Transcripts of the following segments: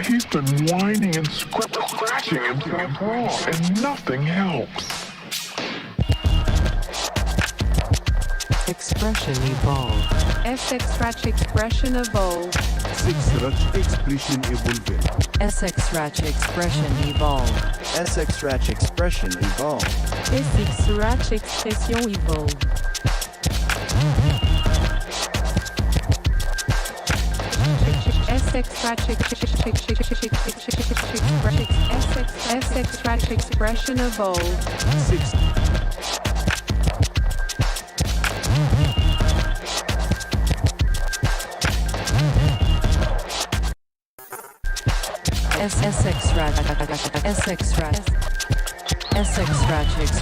He's been whining and scratching himself off, and nothing helps. Expression evolve. SXRATCH expression evolve. SXRATCH expression evolve. SXRATCH expression evolve. SXRATCH expression evolve. SXRATCH expression evolve. SXRATCH expression evolve. SXRATCH expression evolve. SXRATCH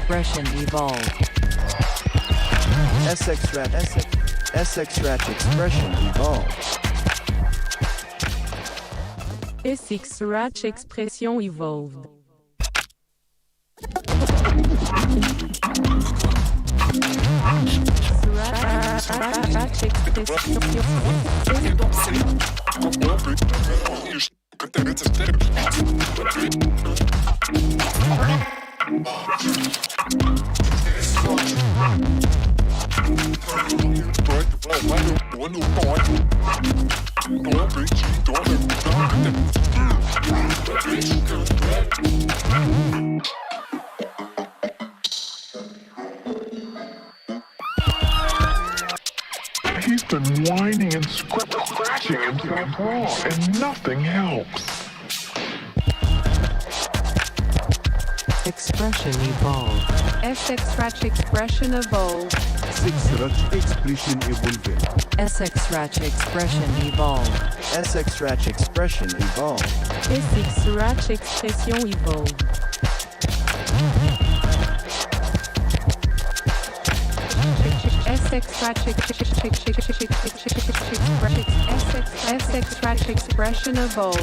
expression evolve. SXRATCH expression evolved. SXRATCH He's been whining and scratching himself off, and nothing helps. Expression evolve. SXRATCH expression evolve. SXRATCH expression evolve. SXRATCH expression evolve. SXRATCH expression evolve. SXRATCH expression evolve. SXRATCH expression evolve.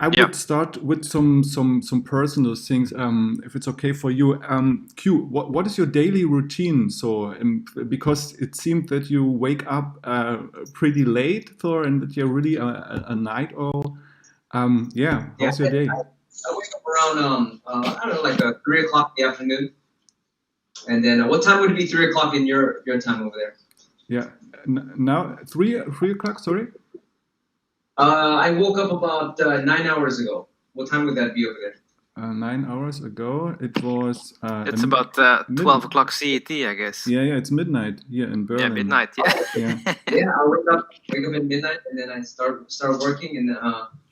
I would start with some personal things, if it's okay for you. Q, what is your daily routine? So, because it seemed that you wake up pretty late, Thor, and that you're really a night owl. How's your day? I wake up around I don't know, like 3 o'clock in the afternoon. And then what time would it be 3 o'clock in your time over there? Yeah, now 3 o'clock. Sorry. I woke up about 9 hours ago. What time would that be over there? 9 hours ago, it was. It's about 12 o'clock CET, I guess. Yeah, it's midnight here in Berlin. Yeah, midnight. Yeah. Yeah, I wake up at midnight, and then I start working, and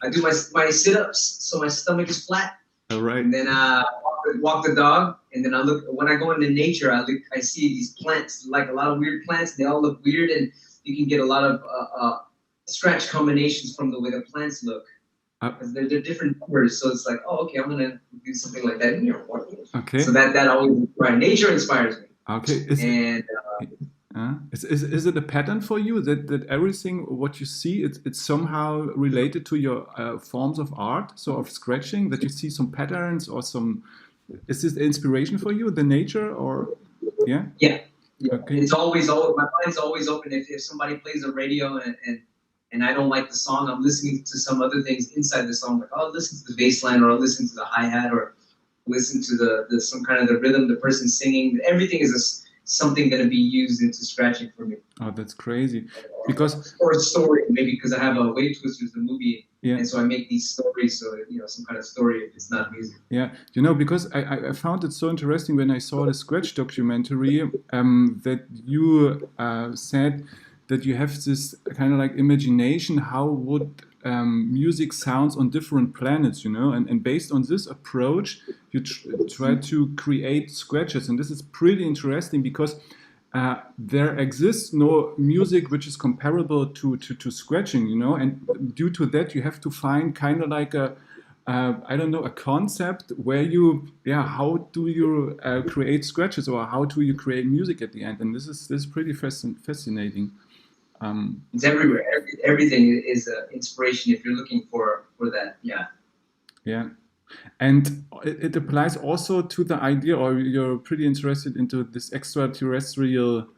I do my sit-ups, so my stomach is flat. All right. And then walk the dog, and then I look. When I go into nature, I see these plants, like a lot of weird plants. They all look weird, and you can get a lot of scratch combinations from the way the plants look. Because they're different numbers, so it's like, oh, okay, I'm gonna do something like that in here. Okay. So that always nature inspires me. Okay. Is it a pattern for you that everything what you see it's somehow related to your forms of art, so of scratching, that you see some patterns or some? Is this inspiration for you, the nature, or yeah? Yeah. Okay. It's always my mind's always open. If somebody plays a radio and I don't like the song, I'm listening to some other things inside the song. Like, I'll listen to the bass line, or I'll listen to the hi-hat, or listen to the some kind of the rhythm, the person singing. Everything is something going to be used into scratching for me. Oh, that's crazy. Because or a story, maybe because I have a Wave Twisters, the movie, yeah. And so I make these stories, so some kind of story if it's not music. Yeah, because I found it so interesting when I saw the Scratch documentary, that you said that you have this kind of like imagination, how would music sounds on different planets, and based on this approach, you try to create scratches, and this is pretty interesting because there exists no music which is comparable to scratching, and due to that you have to find kind of like a concept where how do you create scratches, or how do you create music at the end, and this is pretty fascinating. It's everywhere. Everything is inspiration if you're looking for that. Yeah. And it applies also to the idea, or you're pretty interested into this extraterrestrial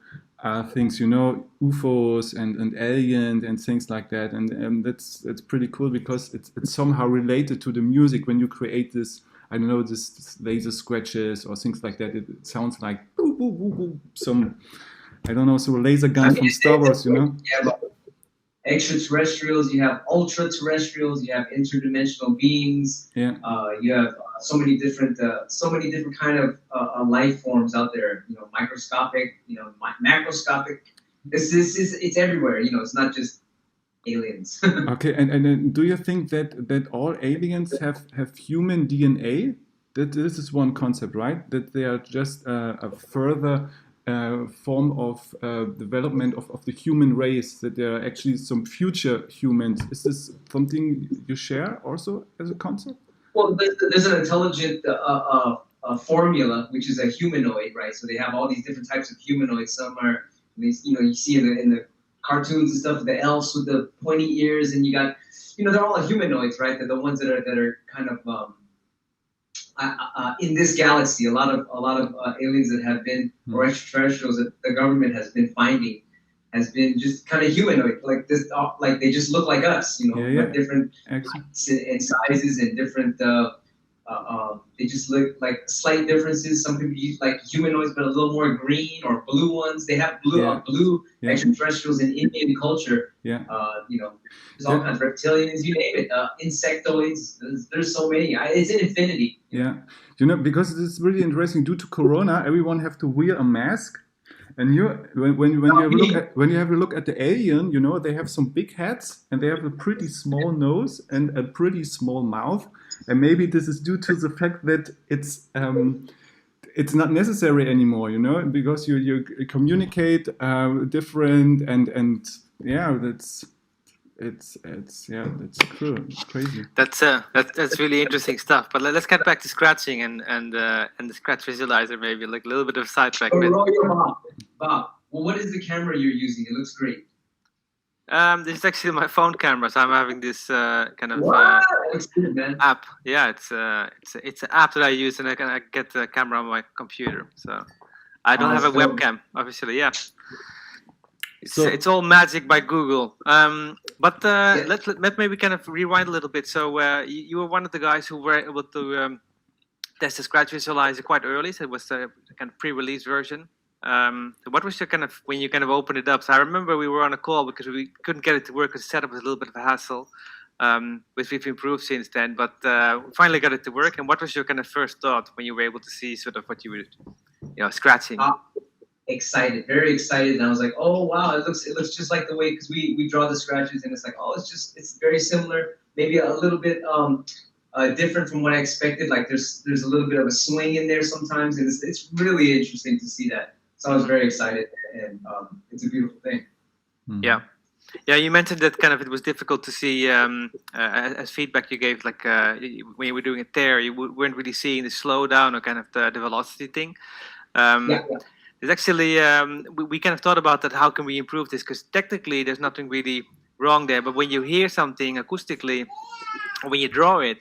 things, you know, UFOs and aliens and things like that, and that's pretty cool because it's somehow related to the music. When you create this, I don't know, this laser scratches or things like that, it sounds like boo, boo, boo, boo, some, I don't know, some laser gun from Star Wars, you know. You have extraterrestrials, you have ultra-terrestrials, you have interdimensional beings. Yeah. You have so many different kind of life forms out there. You know, microscopic, you know, macroscopic. It's everywhere. You know, it's not just aliens. Okay, and do you think that all aliens have human DNA? That this is one concept, right? That they are just a further form of development of the human race, that there are actually some future humans. Is this something you share also as a concept? Well, there's an intelligent formula, which is a humanoid, right? So they have all these different types of humanoids. Some are, you know, you see in the cartoons and stuff, the elves with the pointy ears, and you got, you know, they're all humanoids, right? They're the ones that are kind of in this galaxy. A lot of aliens that have been, or extraterrestrials that the government has been finding, has been just kind of humanoid, like this, like they just look like us, you know, but different heights and sizes and different. They just look like slight differences. Some could be like humanoids, but a little more green, or blue ones. They have blue extraterrestrials in Indian culture. You know, there's all kinds of reptilians, you name it, insectoids. There's so many. It's an infinity. Yeah, you know, because it's really interesting. Due to Corona, everyone have to wear a mask. And when you have a look at the alien, you know, they have some big heads and they have a pretty small nose and a pretty small mouth. And maybe this is due to the fact that it's not necessary anymore, you know, because you communicate different and yeah, that's true. It's crazy. That's really interesting stuff. But let's get back to scratching and the scratch visualizer, maybe like a little bit of sidetrack. Bob, well, what is the camera you're using? It looks great. This is actually my phone camera, so I'm having this kind of Looks good, man. app. Yeah, it's an app that I use, and I can get the camera on my computer. So I don't have a webcam, obviously. Yeah. It's all magic by Google. But let maybe kind of rewind a little bit. So you were one of the guys who were able to test the scratch visualizer quite early. So it was the kind of pre-release version. What was your kind of, when you kind of opened it up? So I remember we were on a call because we couldn't get it to work because the setup was a little bit of a hassle, which we've improved since then. But we finally got it to work. And what was your kind of first thought when you were able to see sort of what you were, you know, scratching? Excited, very excited, and I was like, oh wow, it looks just like the way, because we draw the scratches, and it's like, oh, it's very similar, maybe a little bit different from what I expected. Like there's a little bit of a swing in there sometimes, and it's really interesting to see that. So I was very excited, and it's a beautiful thing. Yeah. You mentioned that kind of it was difficult to see as feedback you gave, like when you were doing it there, you weren't really seeing the slowdown or kind of the velocity thing. There's actually, we kind of thought about that, how can we improve this? Because technically there's nothing really wrong there, but when you hear something acoustically, when you draw it,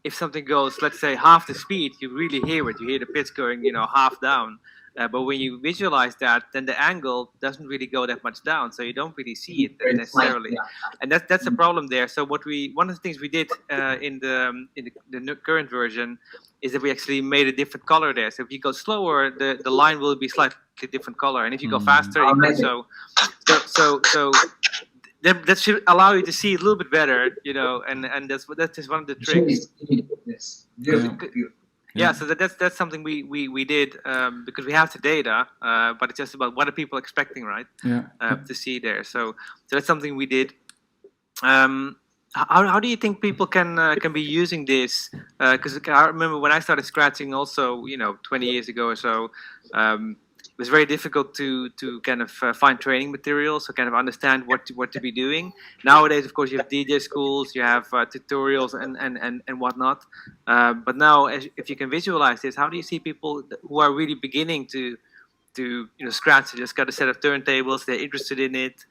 if something goes, let's say, half the speed, you really hear it. You hear the pitch going, you know, half down. But when you visualize that, then the angle doesn't really go that much down, so you don't really see it necessarily, and that's a problem there. So one of the things we did in the current version is that we actually made a different color there. So if you go slower, the line will be slightly different color, and if you go faster, so that should allow you to see it a little bit better, you know, and that's just one of the tricks. Yeah, so that's something we did because we have the data, but it's just about what are people expecting, right? To see there. So that's something we did. How do you think people can be using this? Because I remember when I started scratching, also, you know, 20 years ago or so. It was very difficult to kind of find training materials, so kind of understand what to be doing. Nowadays, of course, you have DJ schools, you have tutorials and whatnot. But now, if you can visualize this, how do you see people who are really beginning to you know, scratch? They just got a set of turntables, they're interested in it.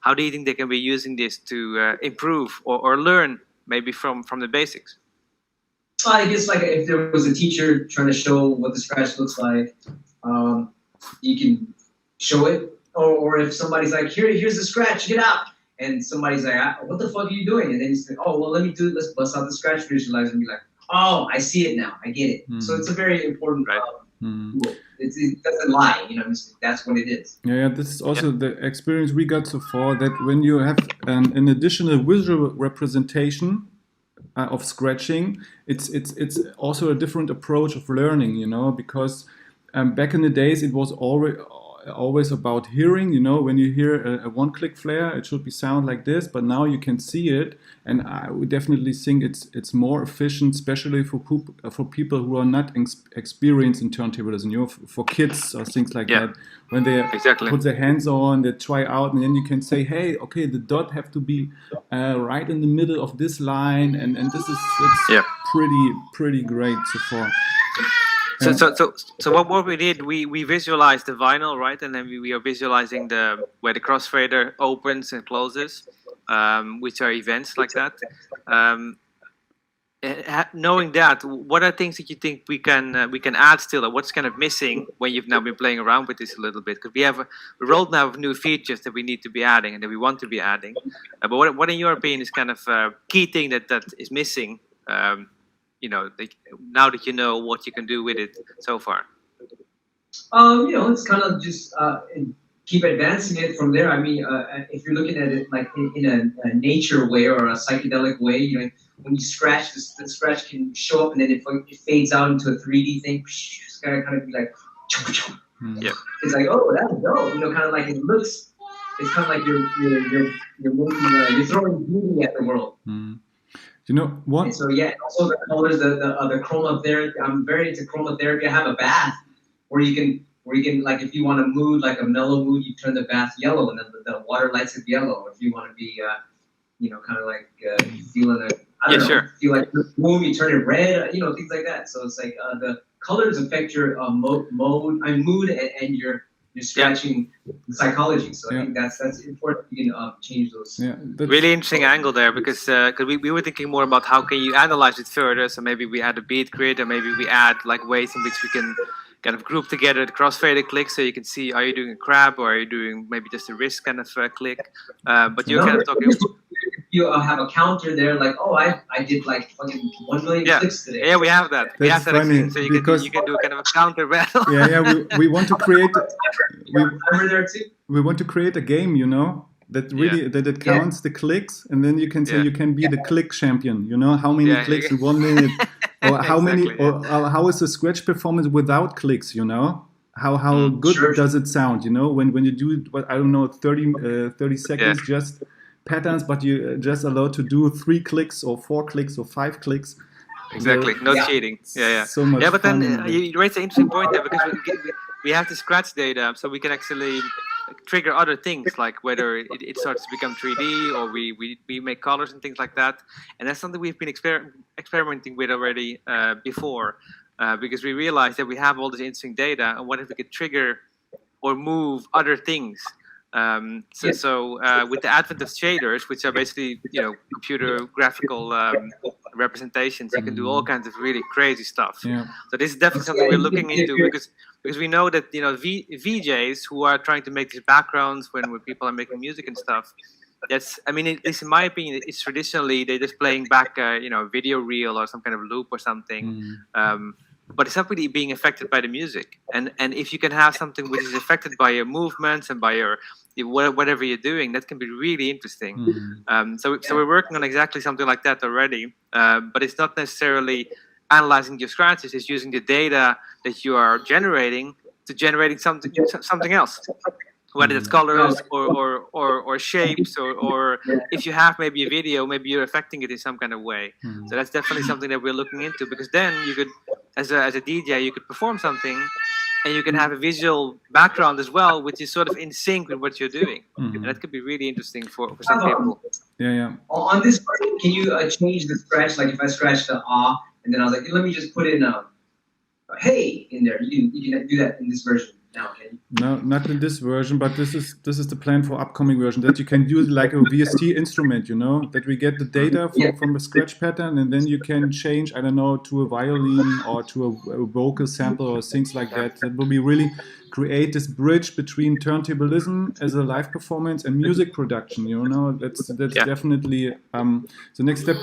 How do you think they can be using this to improve or learn maybe from the basics? Well, I guess like if there was a teacher trying to show what the scratch looks like. You can show it, or if somebody's like, here's the scratch, get out, and somebody's like, what the fuck are you doing? And then you say, oh well, let's bust out the scratch visualizer and be like, oh, I see it now, I get it. So it's a very important tool. It doesn't lie, you know. That's what it is. Yeah, this is also the experience we got so far, that when you have an additional visual representation of scratching, it's also a different approach of learning, you know, because back in the days it was always about hearing, you know, when you hear a one-click flare, it should be sound like this, but now you can see it, and I would definitely think it's more efficient, especially for people who are not experienced in turntablism, you know, for kids or things like that, when they put their hands on, they try out, and then you can say, hey, okay, the dot have to be right in the middle of this line, and this is pretty great so far. So what we did, we visualized the vinyl, right, and then we are visualizing where the crossfader opens and closes, which are events like that. Knowing that, what are things that you think we can add still, or what's kind of missing when you've now been playing around with this a little bit? Because we have a roadmap of new features that we need to be adding and that we want to be adding. But what in your opinion is kind of a key thing that is missing? You know, now that you know what you can do with it so far? You know, it's kind of just keep advancing it from there. I mean, if you're looking at it like in a nature way or a psychedelic way, you know, when you scratch, the scratch can show up and then it fades out into a 3D thing. It's gotta kind of be like, it's like, oh, that's dope. You know, kind of like it looks. It's kind of like you're throwing beauty at the world. You know what? And so also the colors, the chromotherapy. I'm very into chromotherapy. I have a bath where you can like, if you want a mood, like a mellow mood, you turn the bath yellow and then the water lights it yellow. If you want to be, you know, kind of like feeling feel like mood, you turn it red. You know, things like that. So it's like the colors affect your mood and your scratching psychology. So I think that's important. You can change those. Really interesting angle there, because we were thinking more about how can you analyze it further. So maybe we add a beat grid, or maybe we add like ways in which we can kind of group together the crossfader clicks, so you can see, are you doing a crab or are you doing maybe just a wrist kind of click? But you're kind of talking. You have a counter there, like, oh, I did like fucking 1 million clicks today. Yeah, we have that. That's we have that funny, so you can do kind of a counter battle. we want to create. There too. We want to create a game, you know, that really that it counts the clicks, and then you can say you can be the click champion. You know, how many clicks in 1 minute, or how many, or how is the scratch performance without clicks? You know, how good does it sound? You know, when you do what, I don't know, 30 seconds just patterns, but you just allowed to do 3 clicks or 4 clicks or 5 clicks. Exactly, no cheating. So much but fun. then you raised an interesting point there, because we have the scratch data, so we can actually trigger other things, like whether it starts to become 3D, or we make colors and things like that. And that's something we've been experimenting with already before, because we realized that we have all this interesting data, and what if we could trigger or move other things? So with the advent of shaders, which are basically, you know, computer graphical representations, you can do all kinds of really crazy stuff. So this is definitely something we're looking into, because we know that, you know, VJs who are trying to make these backgrounds when people are making music and stuff, that's, I mean, at least in my opinion, it's traditionally they're just playing back you know, a video reel or some kind of loop or something. But it's not really being affected by the music. And if you can have something which is affected by your movements and by your whatever you're doing, that can be really interesting. So we're working on exactly something like that already. But it's not necessarily analyzing your scratches. It's using the data that you are generating to generating something else. Whether it's colors or shapes, or if you have maybe a video, maybe you're affecting it in some kind of way. So that's definitely something that we're looking into, because then you could, as a DJ, you could perform something, and you can have a visual background as well, which is sort of in sync with what you're doing. And that could be really interesting for some people. On this part, can you change the scratch? Like if I scratch the and then I was like, let me just put in hey in there. You can do that in this version. now, can you? No, not in this version, but this is the plan for upcoming version, that you can use like a VST instrument, you know, that we get the data from the scratch pattern, and then you can change, I don't know, to a violin or to a vocal sample or things like that. That will be really create this bridge between turntablism as a live performance and music production, you know. That's definitely the next step.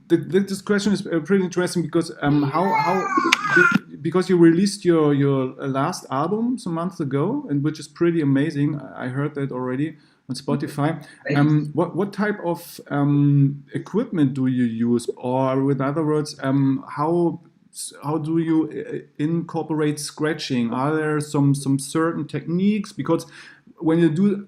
This question is pretty interesting because because you released your last album some months ago, and which is pretty amazing. I heard that already on Spotify. What type of equipment do you use, or with other words, how do you incorporate scratching? Are there some certain techniques? Because when you do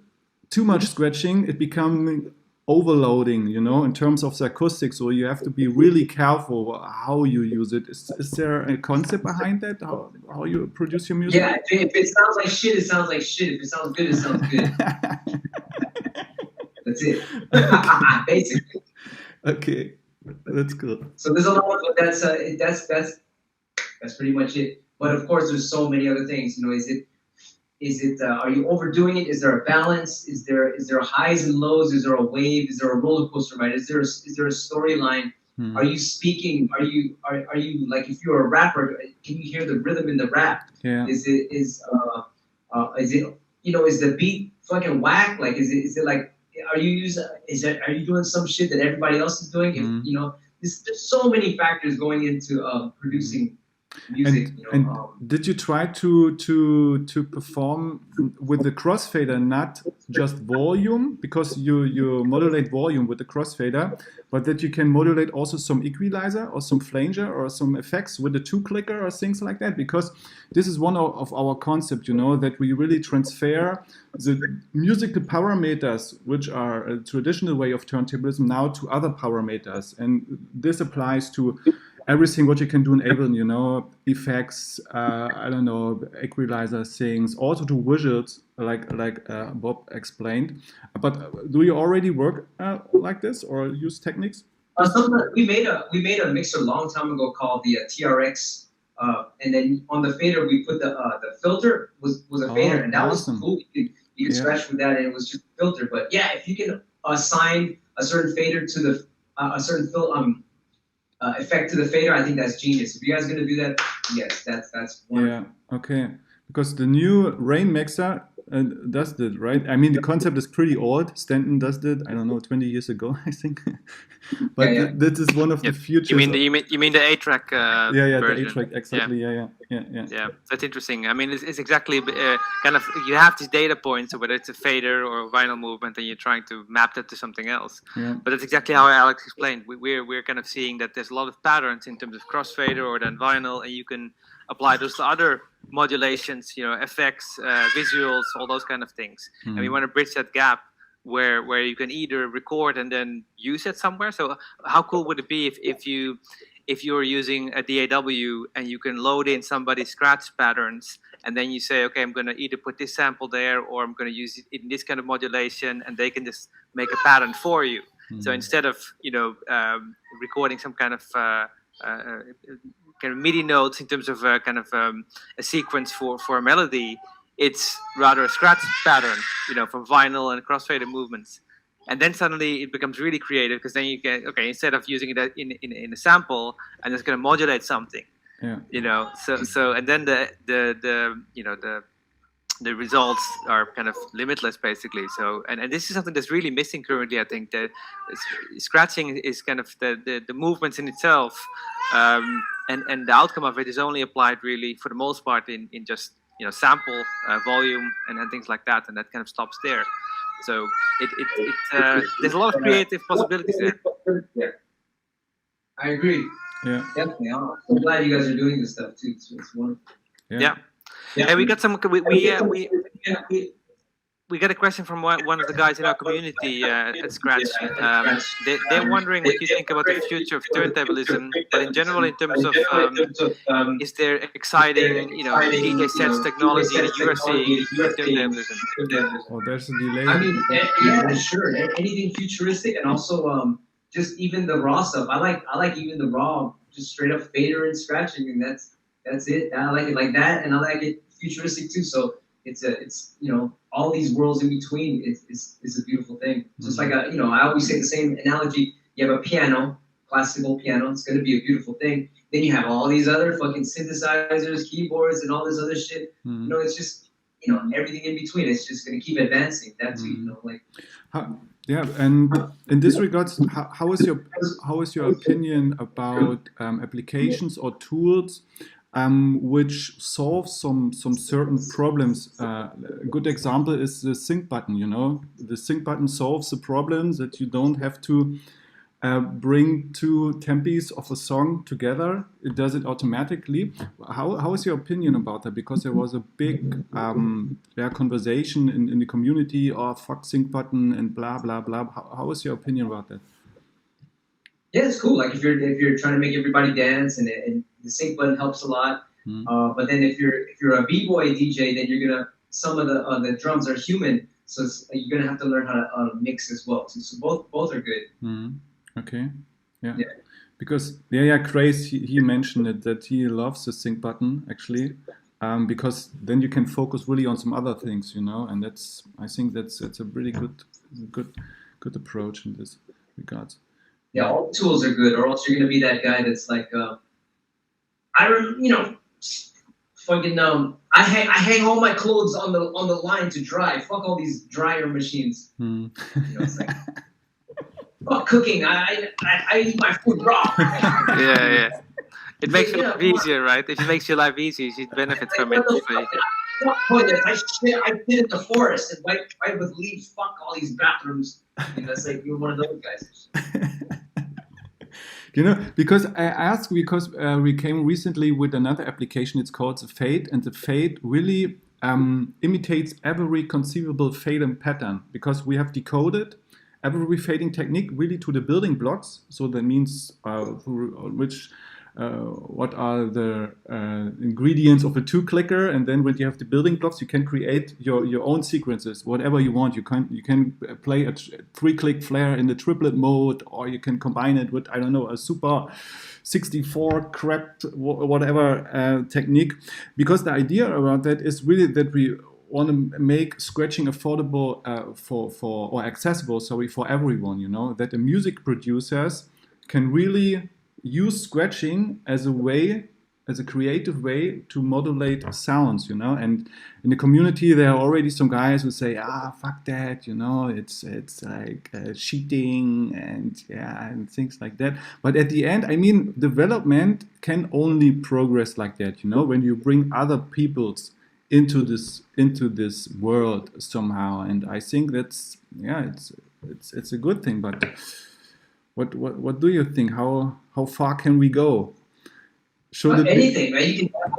too much scratching, it becomes overloading, you know, in terms of the acoustics. So you have to be really careful how you use it. Is there a concept behind that? How you produce your music? Yeah, if it sounds like shit, it sounds like shit. If it sounds good, it sounds good. That's it. Basically. Okay, that's cool. So there's a lot of that's pretty much it. But of course, there's so many other things. You know, is it are you overdoing it? Is there a balance? Is there highs and lows? Is there a wave? Is there a roller coaster ride? Is there a storyline? Are you speaking? Are you like, if you're a rapper, can you hear the rhythm in the rap? Yeah. Is it you know, is the beat fucking whack? Like is it like, are you doing some shit that everybody else is doing? If, you know, there's so many factors going into producing music. And did you try to perform with the crossfader, not just volume, because you modulate volume with the crossfader, but that you can modulate also some equalizer or some flanger or some effects with the two clicker or things like that? Because this is one of our concepts, you know, that we really transfer the musical parameters, which are a traditional way of turntablism, now to other parameters, and this applies to everything what you can do in Ableton, you know, effects, I don't know, equalizer things, also to visuals, like Bob explained. But do you already work like this or use techniques? We made a mixer a long time ago called the TRX, and then on the fader we put the filter was a fader, and that awesome. was cool. You could scratch with that, and it was just a filter. But yeah, if you can assign a certain fader to the a certain effect to the fader, I think that's genius. If you guys are gonna do that, yes, that's wonderful. Yeah, okay. Because the new Rain mixer does that, right? I mean, the concept is pretty old. Stanton does that, I don't know, 20 years ago, I think. But that is one of the futures. You mean the 8-track yeah, version. the 8-track, exactly. Yeah. That's interesting. I mean, it's exactly kind of, you have these data points, so whether it's a fader or a vinyl movement, and you're trying to map that to something else. Yeah. But that's exactly how Alex explained. We're kind of seeing that there's a lot of patterns in terms of crossfader or then vinyl, and you can apply those to other modulations, you know, effects, visuals, all those kind of things. And we want to bridge that gap where you can either record and then use it somewhere. So how cool would it be if you're using a DAW and you can load in somebody's scratch patterns, and then you say, okay, I'm going to either put this sample there, or I'm going to use it in this kind of modulation, and they can just make a pattern for you. So instead of, you know, recording some kind of MIDI notes in terms of kind of a sequence for a melody, it's rather a scratch pattern, you know, from vinyl and crossfader movements. And then suddenly it becomes really creative, because then you can, okay, instead of using it in a sample, I'm just going to modulate something. Yeah. You know, so and then the you know, the results are kind of limitless, basically. So and this is something that's really missing currently. I think that scratching is kind of the movements in itself, and the outcome of it is only applied really for the most part in just, you know, sample volume and things like that, and that kind of stops there. So there's a lot of creative possibilities there. Yeah, I agree. Yeah, definitely. I'm glad you guys are doing this stuff too. It's wonderful. Yeah. And we got some. We got a question from one of the guys in our community at Scratch. They're wondering what you think about the future of turntablism, but in general, in terms of is there exciting, you know, DJ sets technology that you are seeing in turntablism? Oh, there's a delay. I mean, yeah, sure. Anything futuristic, and also just even the raw stuff. I like even the raw, just straight up fader and scratching, and that's it. I like it like that, and I like it futuristic too. So it's all these worlds in between is a beautiful thing. Just like I always say the same analogy. You have a piano, classical piano. It's going to be a beautiful thing. Then you have all these other fucking synthesizers, keyboards, and all this other shit. It's just everything in between. It's just going to keep advancing. That's Yeah, and in this regards, how is your opinion about applications or tools which solve some certain problems? A good example is the sync button. The sync button solves the problem that you don't have to bring two tempis of a song together. It does it automatically. How is your opinion about that? Because there was a big conversation in the community of fuck sync button and blah blah blah. How is your opinion about that? Yeah, it's cool. Like if you're trying to make everybody dance, and the sync button helps a lot. But then if you're a b-boy DJ, then you're gonna some of the drums are human, so you're gonna have to learn how to mix as well. So both are good. Okay, yeah. Because Grace, he mentioned it, that he loves the sync button actually, because then you can focus really on some other things, and I think that's a really good approach in this regards. Yeah, all the tools are good, or else you're gonna be that guy that's like, I hang all my clothes on the line to dry. Fuck all these dryer machines. It's like, fuck cooking. I eat my food raw. Yeah. It makes your life easier, right? If it makes your life easier, you should benefit from it. I shit in the forest and wipe with leaves. Fuck all these bathrooms. It's like you're one of those guys. Because I asked, because we came recently with another application. It's called the Fade, and the Fade really imitates every conceivable fade and pattern, because we have decoded every fading technique really to the building blocks. So that means what are the ingredients of a two-clicker, and then when you have the building blocks, you can create your own sequences, whatever you want. You can play a three-click flare in the triplet mode, or you can combine it with, I don't know, a super 64 crap whatever technique. Because the idea around that is really that we want to make scratching affordable or accessible, for everyone. That the music producers can really use scratching as a creative way to modulate sounds, and in the community there are already some guys who say, fuck that, it's like cheating and things like that. But at the end, development can only progress like that, when you bring other people's into this world somehow. And I think that's it's a good thing. But what do you think? How far can we go? Anything, right? You can have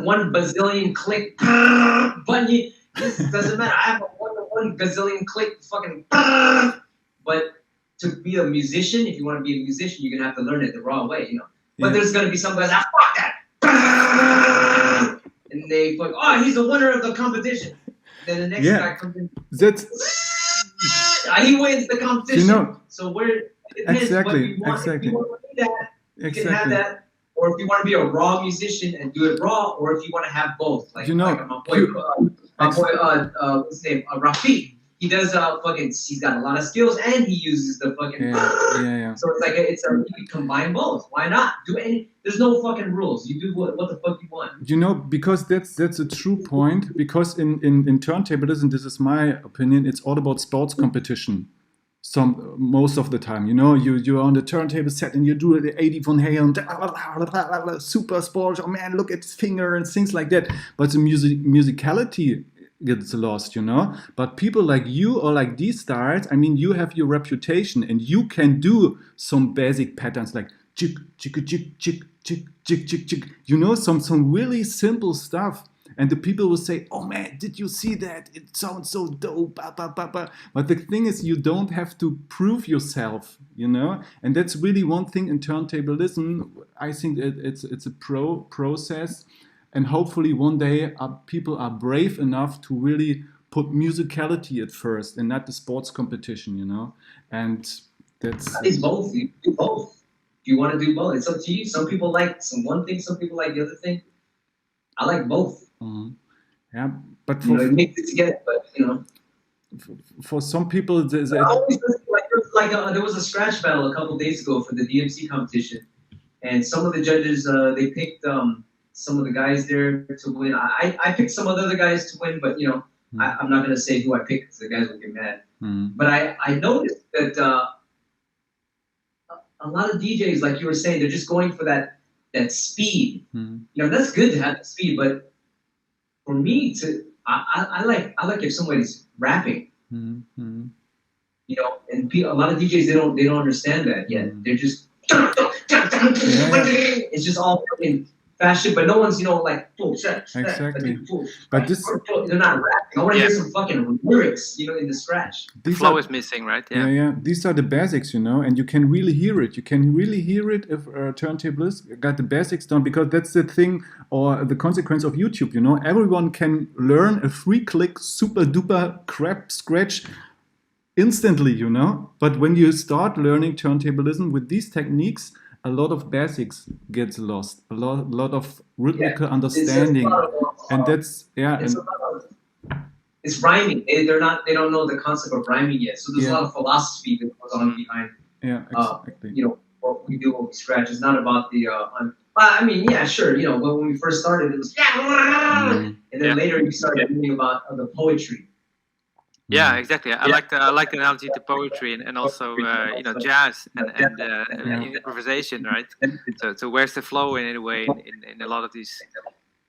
one bazillion click button. This doesn't matter. I have a one gazillion click fucking. But to be a musician, if you want to be a musician, you're gonna have to learn it the raw way, But there's gonna be some guys, fuck that. And they fuck, he's the winner of the competition. Then the next guy comes in. He wins the competition. So it depends exactly. If you want to do that, you can have that. Or if you want to be a raw musician and do it raw, or if you want to have both. Like my boy, what's his name? Rafi. He does he's got a lot of skills, and he uses the fucking. Yeah. So it's like you can combine both. Why not? There's no fucking rules. You do what the fuck you want. Because that's a true point. Because in turntablism, this is my opinion, it's all about sports competition. Most of the time, you're on the turntable set and you do the 80 von Halen, super sports. Oh man, look at his finger and things like that. But the musicality gets lost, But people like you or like these stars, you have your reputation and you can do some basic patterns like chick, chick, chick, chick, chick, chick, chick, chick. Some really simple stuff. And the people will say, oh man, did you see that? It sounds so dope. Bah, bah, bah, bah. But the thing is, you don't have to prove yourself, And that's really one thing in turntablism. I think it's a process. And hopefully one day people are brave enough to really put musicality at first and not the sports competition, And that's... It's both. You do both. If you want to do both, it's up to you. Some people like one thing, some people like the other thing. I like both. Yeah, but You know, it makes it together, but you know. for some people, I always listen, there was a scratch battle a couple days ago for the DMC competition, and some of the judges they picked some of the guys there to win. I picked some of the other guys to win, but you know, I'm not gonna say who I picked because the guys will get mad. But I noticed that a lot of DJs, like you were saying, they're just going for that speed. You know, that's good to have the speed, but for me I like if somebody's rapping. You know, and a lot of DJs they don't understand that yet. They're just it's just all in fashion, but no one's like exactly. But this they're not rapping. I want to hear some fucking lyrics, in the scratch. The flow is missing, right? Yeah. These are the basics, and you can really hear it. You can really hear it if a turntablist got the basics done, because that's the thing or the consequence of YouTube. Everyone can learn a 3-click super duper crap scratch instantly, but when you start learning turntablism with these techniques, a lot of basics gets lost, a lot of rhythmical understanding, and that's it's rhyming. They don't know the concept of rhyming yet, so there's a lot of philosophy that goes on behind exactly. What we do when we scratch. It's not about the when we first started it was and then later you started reading about the poetry. Yeah, exactly. I like the analogy to poetry and also jazz and improvisation, right? So where's the flow in a way in a lot of these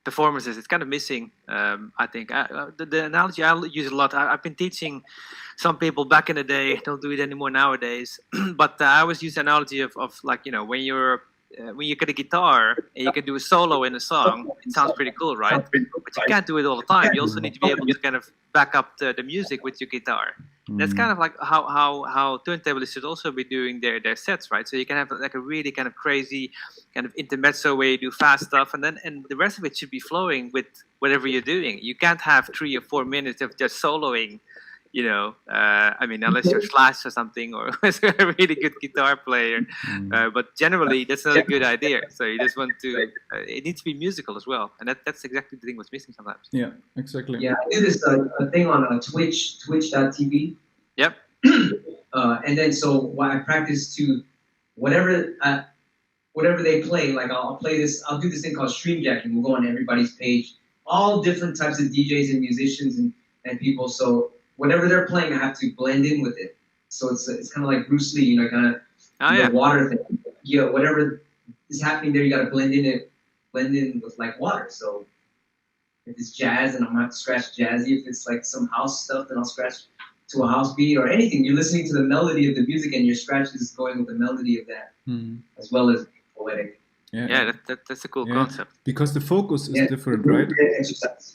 performances? It's kind of missing. I think the analogy I use a lot. I've been teaching some people back in the day. Don't do it anymore nowadays. But I always use the analogy of when you get a guitar and you can do a solo in a song, it sounds pretty cool, right? But you can't do it all the time. You also need to be able to kind of back up the music with your guitar. That's kind of like how turntablists should also be doing their sets, right? So you can have like a really kind of crazy kind of intermezzo where you do fast stuff, and the rest of it should be flowing with whatever you're doing. You can't have 3 or 4 minutes of just soloing. Unless you're Slash or something, or a really good guitar player. But generally, that's not a good idea. So you just want to, it needs to be musical as well. And that's exactly the thing what's missing sometimes. Yeah, exactly. Yeah, I do this thing on twitch.tv. Yep. And then so I practice to whatever they play, like I'll do this thing called stream jacking. We'll go on everybody's page, all different types of DJs and musicians and people. So whatever they're playing, I have to blend in with it. So it's kind of like Bruce Lee, kind of water thing. Whatever is happening there, you got to blend in with like water. So if it's jazz, then I'm gonna have to scratch jazzy. If it's like some house stuff, then I'll scratch to a house beat or anything. You're listening to the melody of the music, and your scratch is going with the melody of that, as well as poetic. Yeah, that's a cool concept. Because the focus is different, right?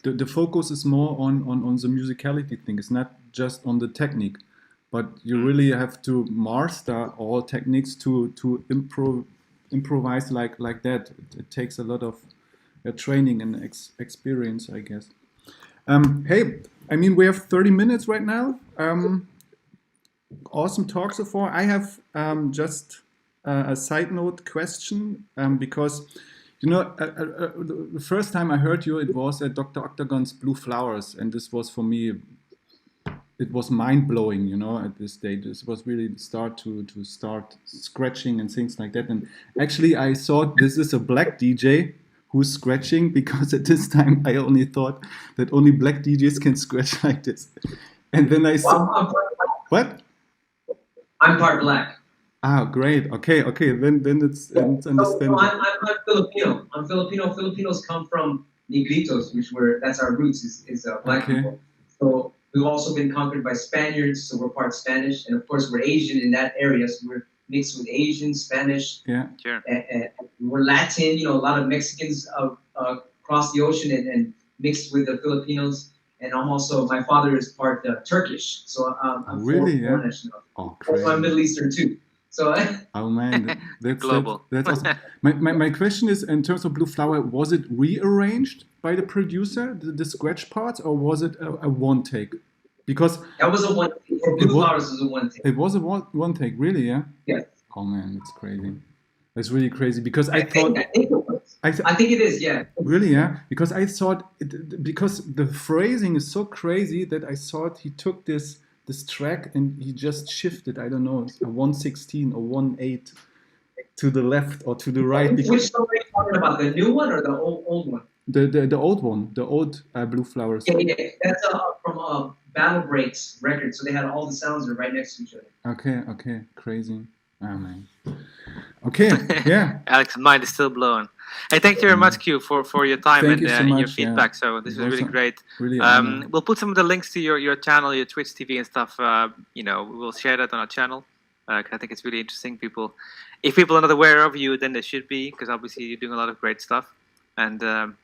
The focus is more on the musicality thing. It's not just on the technique, but you really have to master all techniques to improvise like that. It takes a lot of training and experience, I guess. Hey, we have 30 minutes right now. Awesome talk so far. I have just a side note question, because the first time I heard you, it was at Dr. Octagon's Blue Flowers, and this was for me, it was mind-blowing, at this stage. This was really the start to start scratching and things like that. And actually I thought this is a black DJ who's scratching, because at this time I only thought that only black DJs can scratch like this. And then I saw... What? I'm part black. Ah, great. Okay. Then it's understandable. I'm Filipino. I'm Filipino. Filipinos come from Negritos, that's our roots, is black people. So we've also been conquered by Spaniards, so we're part Spanish, and of course we're Asian in that area, so we're mixed with Asian, Spanish. Yeah, sure. And we're Latin. A lot of Mexicans across the ocean and mixed with the Filipinos. And my father is part Turkish, so I'm really, foreign national. Oh, also, I'm Middle Eastern too. So, oh man, that's global. That's awesome. My question is, in terms of Blue Flower, was it rearranged by the producer, the scratch parts, or was it a one take? Because that was a one take. For Blue Flowers was a one take. It was a one take, really, yeah? Yeah. Oh man, it's crazy. It's really crazy, because I thought I think it is, yeah. Really, yeah? Because I thought, because the phrasing is so crazy that I thought he took this track and he just shifted, I don't know, a 1/16 or 1/8 to the left or to the right. Which song are you talking about? The new one or the old one? The old one, the old Blue Flowers. Yeah. That's from Battle Breaks record, so they had all the sounds are right next to each other. Okay, crazy. Oh man. Okay, yeah. Alex's mind is still blown. Hey, thank you very much, Q, for your time Thank and you so much, your feedback. yeah. So this was really Also great. really We'll put some of the links to your channel, your Twitch TV and stuff. We'll share that on our channel. I think it's really interesting. If people are not aware of you, then they should be, because obviously you're doing a lot of great stuff. And I'm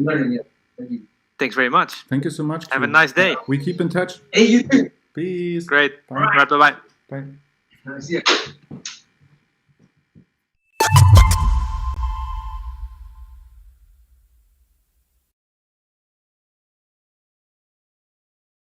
learning it. Thank you. Thanks very much. Thank you so much. Have a nice day. We keep in touch. Hey, you too. Peace. Great. Bye. All right, bye-bye. Bye. See ya.